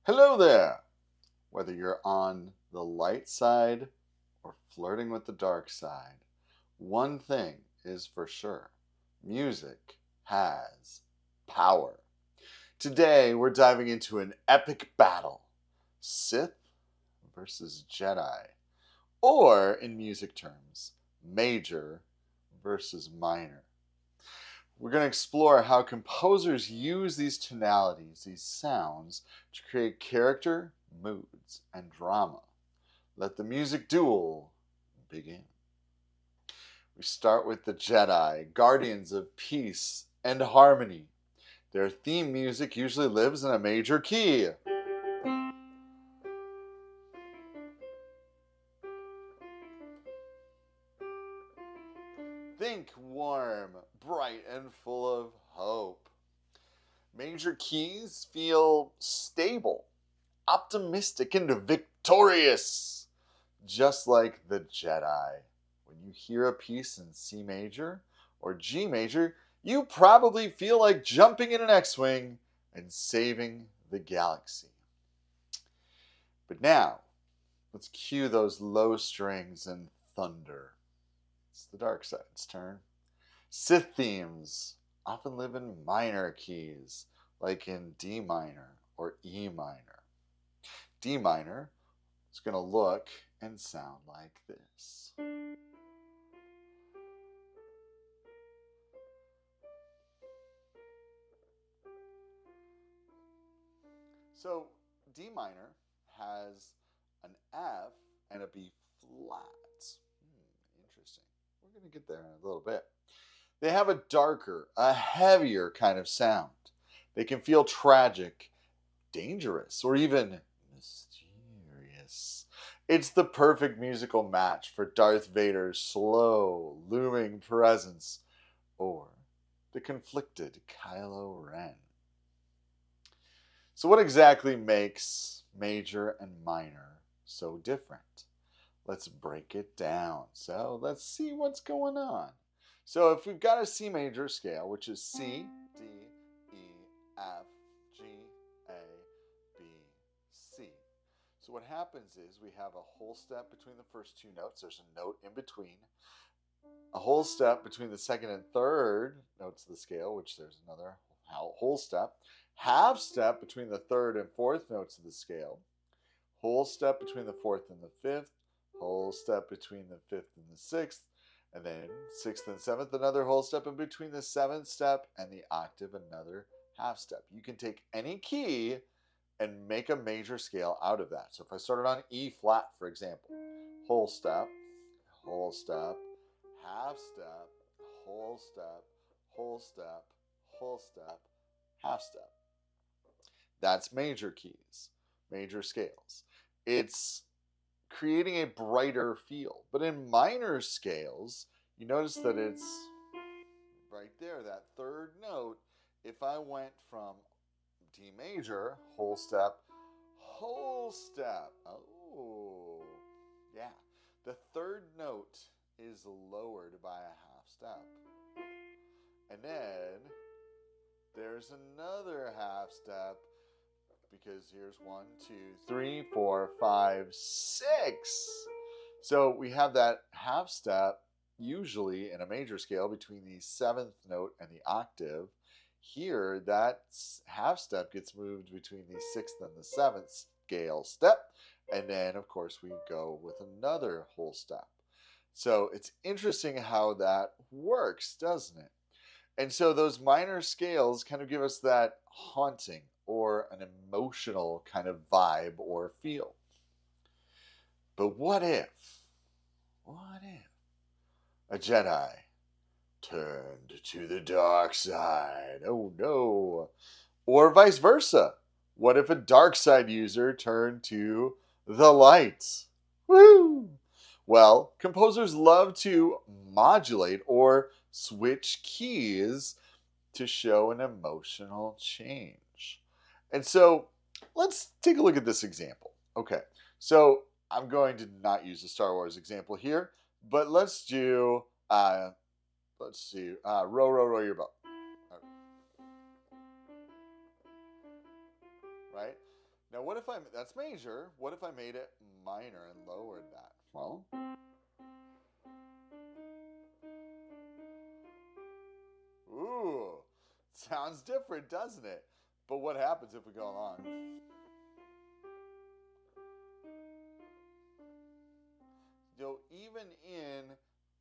Hello there! Whether you're on the light side or flirting with the dark side, one thing is for sure music has power. Today, we're diving into an epic battle: Sith versus Jedi, or in music terms, major versus minor. We're going to explore how composers use these tonalities, these sounds, to create character, moods, and drama. Let the music duel begin. We start with the Jedi, guardians of peace and harmony. Their theme music usually lives in a major key. Think warm, bright, and full of hope. Major keys feel stable, optimistic, and victorious, just like the Jedi. When you hear a piece in C major or G major, you probably feel like jumping in an X-Wing and saving the galaxy. But now, let's cue those low strings and thunder. It's the dark side's turn. Sith themes often live in minor keys, like in D minor or E minor. D minor is going to look and sound like this. So D minor has an F and a B flat. Interesting. We're going to get there in a little bit. They have a darker, a heavier kind of sound. They can feel tragic, dangerous, or even mysterious. It's the perfect musical match for Darth Vader's slow, looming presence or the conflicted Kylo Ren. So, what exactly makes major and minor so different? Let's break it down. So, let's see what's going on. So, if we've got a C major scale, which is C, D, E, F, G, A, B, C. So what happens is we have a whole step between the first two notes. There's a note in between. A whole step between the second and third notes of the scale, which there's another whole step. Half step between the third and fourth notes of the scale. Whole step between the fourth and the fifth. Whole step between the fifth and the sixth. And then sixth and seventh, another whole step in between the seventh step and the octave, another half step. You can take any key and make a major scale out of that. So if I started on E flat, for example, whole step, half step, whole step, whole step, whole step, half step. That's major keys, major scales. It's creating a brighter feel. But in minor scales, you notice that it's right there, that third note. If I went from D major, whole step, oh, yeah. The third note is lowered by a half step. And then there's another half step because here's 1, 2, 3, 4, 5, 6. So we have that half step usually in a major scale between the seventh note and the octave. Here, that half step gets moved between the sixth and the seventh scale step. And then, of course, we go with another whole step. So it's interesting how that works, doesn't it? And so those minor scales kind of give us that haunting or an emotional kind of vibe or feel. But what if a Jedi turned to the dark side? Oh no. Or vice versa. What if a dark side user turned to the light? Woo! Well, composers love to modulate or switch keys to show an emotional change. And so let's take a look at this example. Okay, so I'm going to not use the Star Wars example here, but let's do, row, row, row your boat. Right? Now, what if that's major. What if I made it minor and lowered that? Well, ooh, sounds different, doesn't it? But what happens if we go along? Even in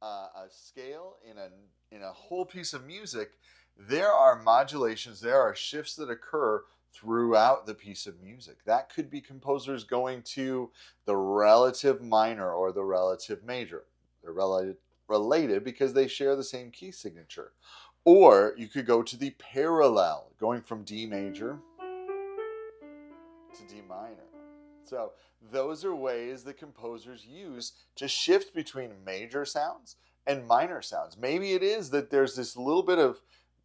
a scale, in a whole piece of music, there are modulations, there are shifts that occur throughout the piece of music. That could be composers going to the relative minor or the relative major. They're related because they share the same key signature. Or you could go to the parallel, going from D major to D minor. So those are ways that composers use to shift between major sounds and minor sounds. Maybe it is that there's this little bit of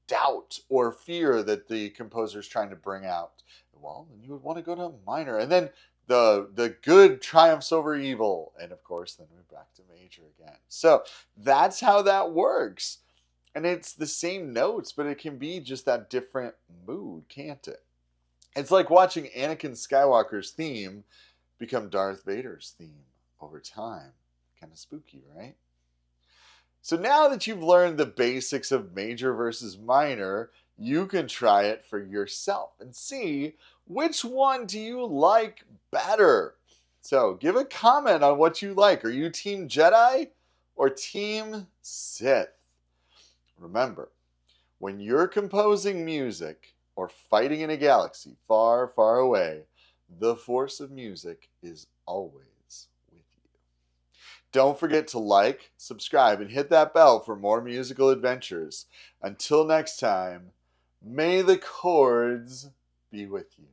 doubt or fear that the composer is trying to bring out. Well, then you would want to go to minor. And then the good triumphs over evil. And of course, then we're back to major again. So that's how that works. And it's the same notes, but it can be just that different mood, can't it? It's like watching Anakin Skywalker's theme become Darth Vader's theme over time. Kind of spooky, right? So now that you've learned the basics of major versus minor, you can try it for yourself and see which one do you like better. So give a comment on what you like. Are you Team Jedi or Team Sith? Remember, when you're composing music or fighting in a galaxy far, far away, the force of music is always with you. Don't forget to like, subscribe, and hit that bell for more musical adventures. Until next time, may the chords be with you.